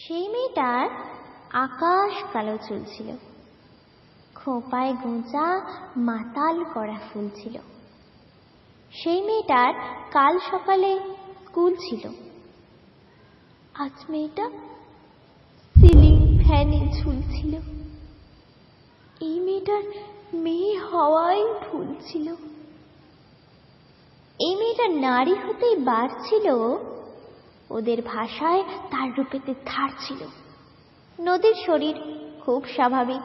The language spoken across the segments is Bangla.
সেই মেয়েটার আকাশ কালো চুল ছিল, খোঁপায় গোঁজা মাতাল করা ফুল ছিল। সেই মেয়েটার কাল সকালে স্কুল ছিল। আজ মেয়েটা সিলিং ফ্যানে ঝুলছিল। এই মেয়েটার মেয়ে হওয়াই ভুল ছিল। এই মেয়েটা নারী হতেই বার ছিল, ওদের ভাষায় তার রূপেতে ধার ছিল। নদীর শরীর খুব স্বাভাবিক,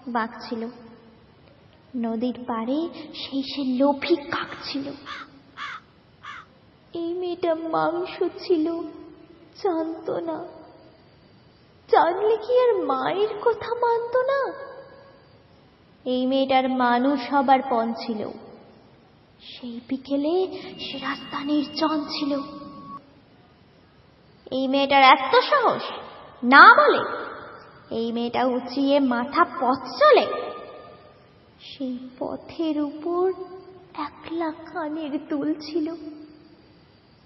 বাঁক ছিল। নদীর পাড়ে সে লোভী কাক ছিল। এই মেয়েটা মাংস ছিল, জানত না। জানলে কি আর মায়ের কথা মানত না? এই মেয়েটার মানুষ হবার পণ ছিল। সেই বিকেলে সে রাস্তা নির্জন ছিল। এই মেয়েটার এত সাহস না বলে এই মেয়েটা উঁচিয়ে মাথা পথ চলে। সেই পথের উপর একলা কানের দুল ছিল।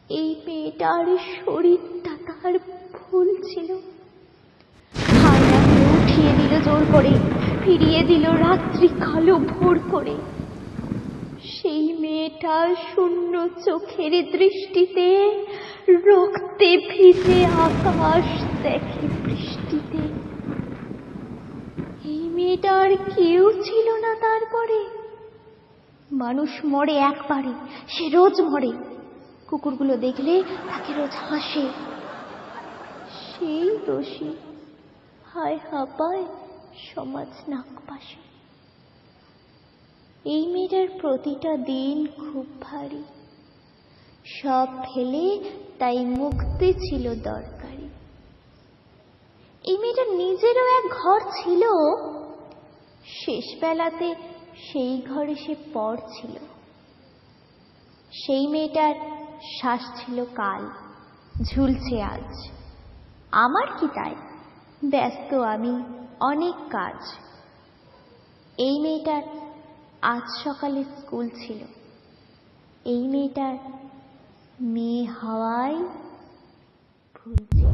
এই মেয়েটার শরীরটা তার ফুল ছিল। হায়নাকে উঠিয়ে দিল জোর করে, ফিরিয়ে দিল রাত্রি কালো ভোর করে। সেই মেয়েটা শূন্য চোখের দৃষ্টিতে রক্তে ভিজে আকাশ দেখে বৃষ্টিতে। এই মেয়েটার কেউ ছিল না তারপরে। মানুষ মরে একবারে, সে রোজ মরে। কুকুরগুলো দেখলে তাকে রোজ হাসে। সেই দোষী, হায় হাঁপায় সমাজ নাক পাশে। এই মেয়েটার প্রতিটা দিন খুব ভারী। সব ফেলে তাই মুক্তি ছিল দরকারি। এই মেয়েটার নিজেরও এক ঘর ছিল, শেষ বেলাতে সেই ঘরে সে পর ছিল। সেই মেয়েটার শ্বাস ছিল কাল, ঝুলছে আজ। আমার কি তাই, ব্যস্ত আমি অনেক কাজ। এই মেয়েটার আজ সকালে স্কুল ছিল। এই মেয়েটার মেয়ে হওয়াই ভুল ছিল।